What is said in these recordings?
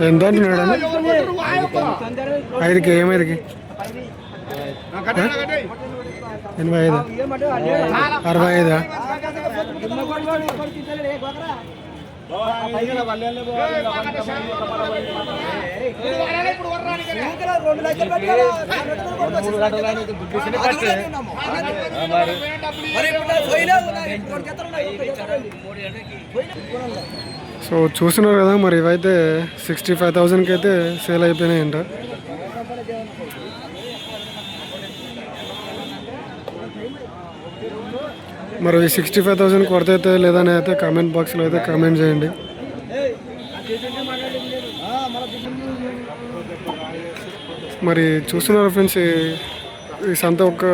ఎంత అంటున్నాడు? 5కి ఏమైదుకి 85 65 సో చూస్తున్నారు కదా మరి ఇవైతే 65,000కి అయితే సేల్ అయిపోయినాయంట. మరి 65,000 కొడితే లేదని అయితే కామెంట్ బాక్స్లో అయితే కామెంట్ చేయండి. మరి చూస్తున్నారు ఫ్రెండ్స్, ఈ సంత ఒక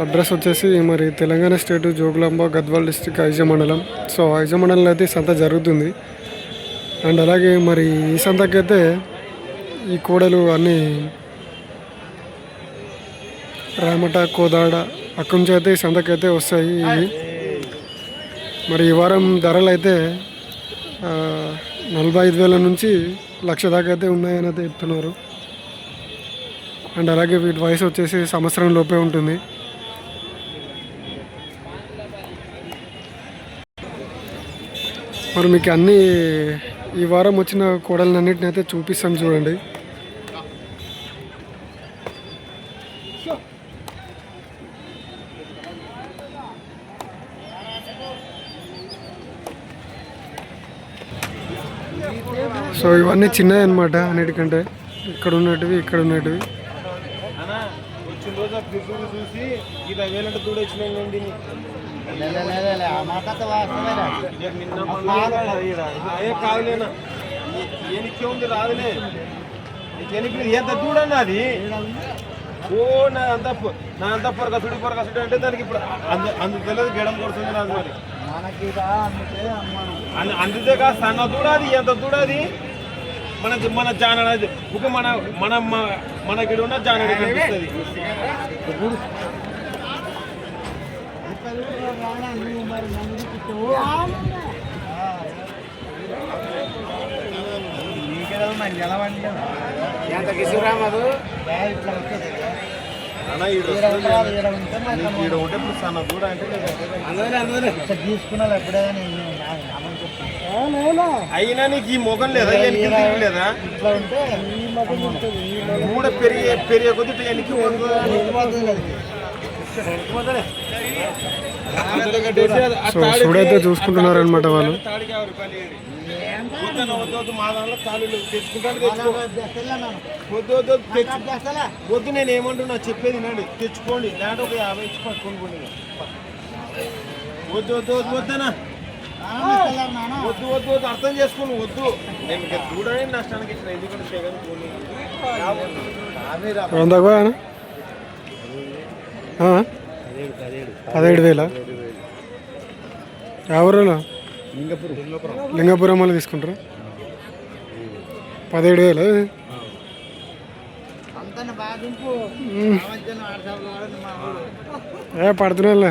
అడ్రస్ వచ్చేసి మరి తెలంగాణ స్టేట్ జోగులాంబ గద్వాల్ డిస్టిక్ ఐజ మండలం. సో ఐజ మండలంలో అయితే ఈ సంత జరుగుతుంది. అండ్ అలాగే మరి ఈ సంతకైతే ఈ కోడలు అన్నీ రామట కోదాడ అక్కడి నుంచి అయితే ఈ సంతకైతే వస్తాయి. ఇవి మరి ఈ వారం ధరలు అయితే 45,000 నుంచి 1,00,000 దాకా అయితే ఉన్నాయని అయితే చెప్తున్నారు. అండ్ అలాగే వీటి వయసు వచ్చేసి సంవత్సరం లోపే ఉంటుంది. మరి మీకు అన్నీ ఈ వారం వచ్చిన కోడలన్నింటిని అయితే చూపిస్తాను చూడండి. సో ఇవన్నీ చిన్నవి అన్నమాట అన్నిటికంటే. ఇక్కడ ఉన్నటివి ఇక్కడ ఉన్నటివి చూసి 20,000 దూడ వచ్చినాయండి. కాదులేనా ఎనికి ఉంది రాదులే ఎంత దూడన్నా అది. ఓ నా అంత పొరకసుడి అంటే దానికి ఇప్పుడు అందు తెలియదు గెడం కొడుతుంది నాకు. మరి అందుతే కాదు సన్న దూడది ఎంత దూడది మన జానది ఒక మనకి ఉన్న జానడి కనిపిస్తుంది. అయినా నీకు ఈ మొగం లేదా లేదా మూడ పెరిగే కొద్ది ఎనికి చూడైతే చూసుకుంటున్నారు అనమాట వాళ్ళు. వద్దు నేను ఏమంటున్నా చెప్పేది నండి తెచ్చుకోండి. లేదంటే ఒక 50 ఇచ్చి పట్టుకోండి. వద్దు వద్దు వద్దు వద్దనా వద్దు వద్దు వద్దు అర్థం చేసుకోండి. వద్దు నేను చూడని నష్టానికి ఇచ్చిన ఎందుకంటే జగన్ పోనీ 17,000 ఎవరు లింగపురం వాళ్ళు తీసుకుంటారు. 17,000 పడుతున్నా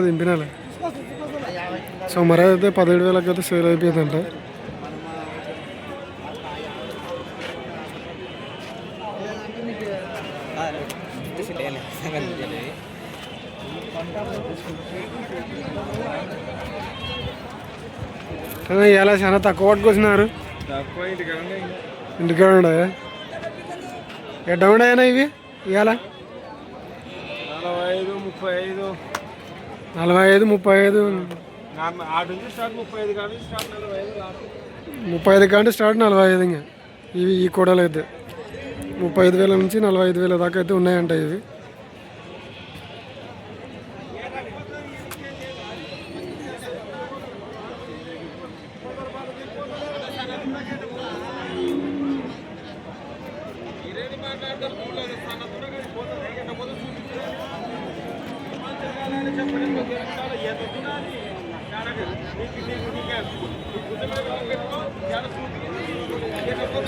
దింపినాలే. సో మరి అయితే 17,000 అయితే సేల్ అయిపోయిందంట. ఇలా చాలా తక్కువ పట్టుకొచ్చినారు. ఇంటికాడ ఉండయా ఎట్లా ఉండయనా ఇవి ఇవాళ 45, 35 35 కంటే స్టార్ట్ 45. ఇంకా ఇవి ఈ కూడలు అయితే 35,000 నుంచి 45,000 దాకా అయితే ఉన్నాయంట ఇవి.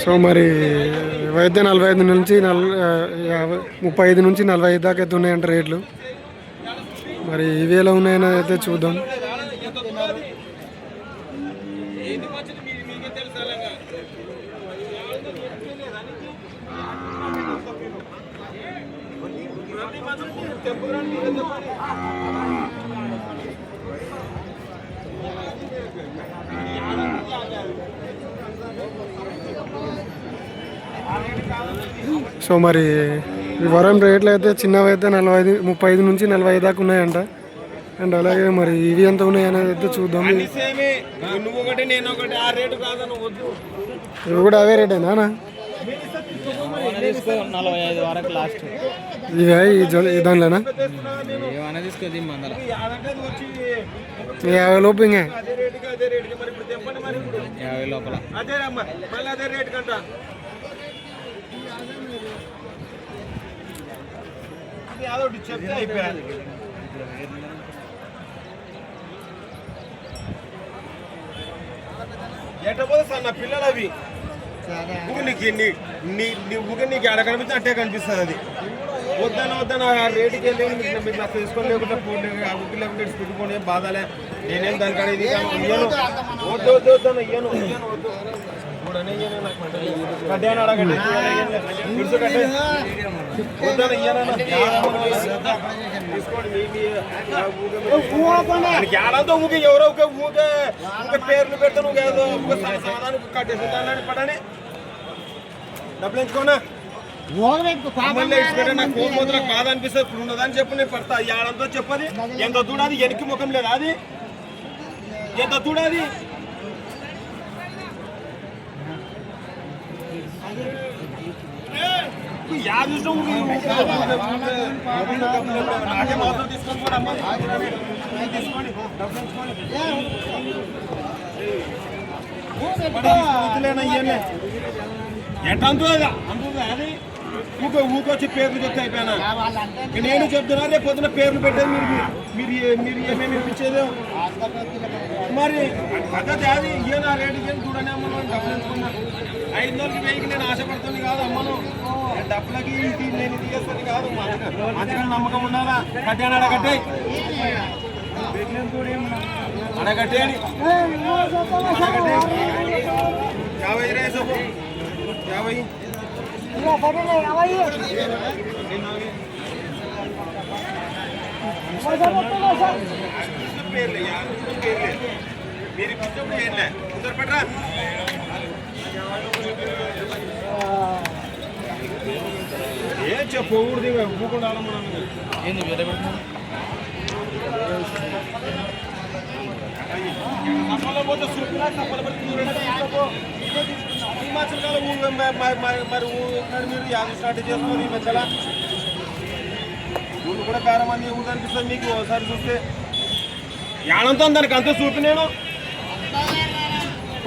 సో మరి ఇవైతే 45 నుంచి 35 నుంచి 45 దాకా అయితే ఉన్నాయంట రేట్లు. మరి ఇవి ఎలా ఉన్నాయని అయితే చూద్దాం. సో మరి ఈ వారం రేట్లు అయితే చిన్నవి అయితే 35 నుంచి 45 దాకా ఉన్నాయంట. అండ్ అలాగే మరి ఇవి ఎంత ఉన్నాయి అనేది అయితే చూద్దాం. ఇవి కూడా అవే రేటేనా? ఇవే ఈ దానిలోనా 50 లోపు ఇంకా 50 లోపల అదొకటి చెప్తే అయిపోయాది. ఎట్టపోతే సార్ నా పిల్లలు అవి నీకు ఎడ కనిపిస్తే అట్టే కనిపిస్తుంది. అది వద్దన ఆ రేటుకి వెళ్ళి మీరు నాకు తీసుకొని లేకుండా ఫోన్ ఆ బుక్ లేకుండా పెట్టుకొని బాధలే. నేనేం దానికాడ ఇది ఇయ్యను, వద్దు ఇయ్యను వద్దు కట్టాను అడగండి కట్టే వద్దన ఇయ్యనన్నా ఏడాదో ఊకే ఎవరో ఊకే పేర్లు పెడతా నువ్వు ఏదో సమాధానం కట్టేసి పడని డబ్బులు ఎంచుకోనా నాకు ఫోన్ పోతే నాకు బాధ అనిపిస్తుంది. ఇప్పుడు ఉన్నదని చెప్పు నేను పడతా. ఏడంతో చెప్పది ఎంత చూడాది వెనక్కి ముఖం లేదా అది ఎంత చూడాది నాకే మాత్రం తీసుకొని కూడా అమ్మ తీసుకోండి ఎట్లా అందుదా అది ఊకొచ్చి పేర్లు చెప్తే అయిపోయినా. నేను చెప్తున్నా రేపు పొద్దున పేర్లు పెట్టేది మీరు ఏమేమి ఇప్పించేదే మరి పద్ధతి అది ఇయ్యనా రేటుకి చూడని అమ్మను డబ్బులు ఎంచుకున్నా. 500కి 1000కి నేను ఆశపడుతుంది కాదు అమ్మను. డబ్బులకి నేను ఇది చేస్తుంది కాదు. అందుకని నమ్మకం ఉండాలా. కట్టాను అడగట్టే అడగట్టే అని 50 రేసపు 50 మీరు పట్రా ఏం చెప్పకూడదు ఊకుండా ఏంది వేరే పెడుతున్నా సఫలం పోతే సూపులా సఫలం హిమాచల్ కాలం మరి మీరు యాభై స్టార్ట్ చేసుకొని ఈ మధ్యలో ఊళ్ళు కూడా బేరం మంది ఊరు అనిపిస్తుంది మీకు ఒకసారి చూస్తే. యానంతో దానికి అంత చూపి నేను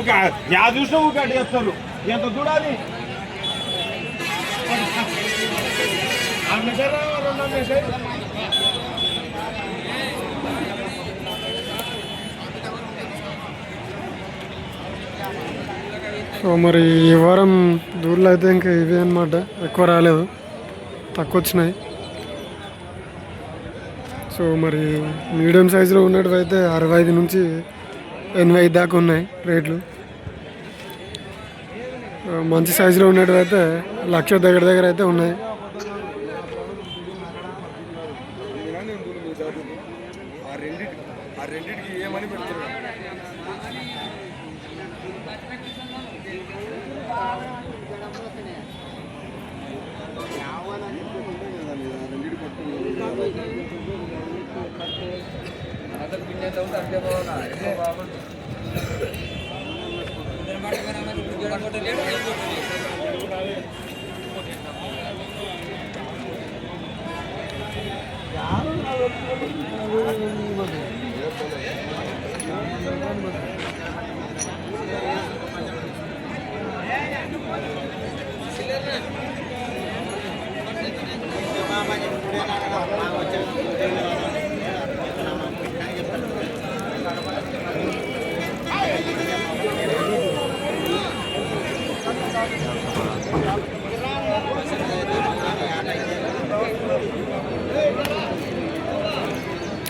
ఒక యా చూసినా ఊరికి అడ్డు చేస్తారు. ఎంత చూడాలి సో మరి ఈ వారం దూరంలో అయితే ఇంకా ఇవే అనమాట. ఎక్కువ రాలేదు, తక్కువ వచ్చినాయి. సో మరి మీడియం సైజులో ఉన్నట్టు అయితే 65 నుంచి 85 దాకా ఉన్నాయి రేట్లు. మంచి సైజులో ఉన్నట్టు అయితే 1,00,000 దగ్గర అయితే ఉన్నాయి. ఏమని పెడుతున్నారు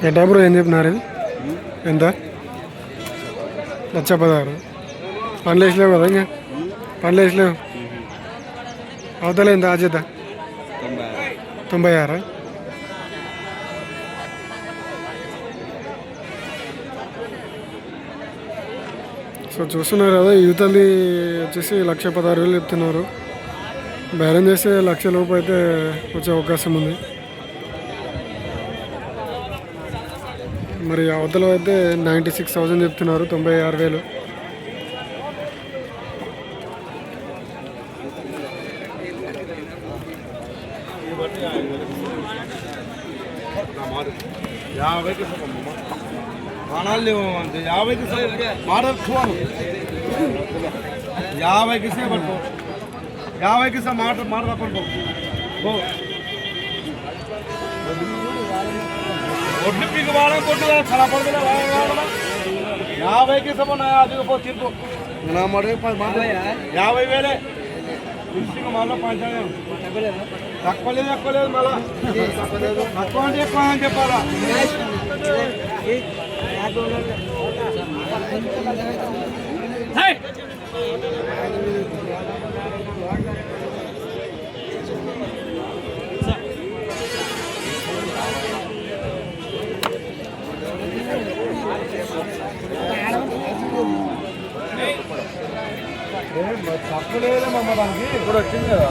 ఎట్టా బ్రో ఏం చెప్పినారు ఇది ఎంత 1,16,000 పనులు వేసలేవు కదా ఇంకా పనులు వేసలేవు అవతల ఎంత ఆచేత 96. సో చూస్తున్నారు కదా యువతల్లి వచ్చేసి 1,16,000 చెప్తున్నారు. బేరం చేస్తే 1,00,000 లోపు అయితే వచ్చే అవకాశం ఉంది. మరి అవతల అయితే 96,000 చెప్తున్నారు, 96,000. ఒడ్లు పీకు వాడడం కొట్టు చాలా పడుతుంది 50కి సమన్నా అదిగో తీర్పు 50,000 ఇంటికి మళ్ళీ పంచాలి తక్కువ లేదు మళ్ళా తక్కువ అంటే ఎక్కువ అని చెప్పాలా. తప్పు లేదా మమ్మ దానికి ఇప్పుడు వచ్చింది కదా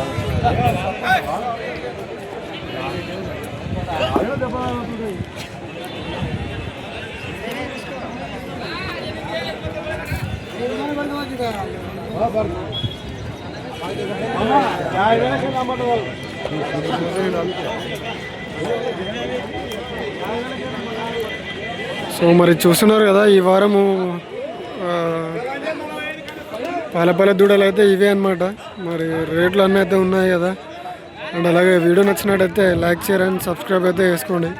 సో మరి చూస్తున్నారు కదా ఈ వారము పాలపాల దూడలు అయితే ఇవే అన్నమాట. మరి రేట్లు అన్నీ అయితే ఉన్నాయి కదా. అండ్ అలాగే వీడియో నచ్చినట్టయితే లైక్, షేర్ అండ్ సబ్స్క్రైబ్ అయితే చేసుకోండి.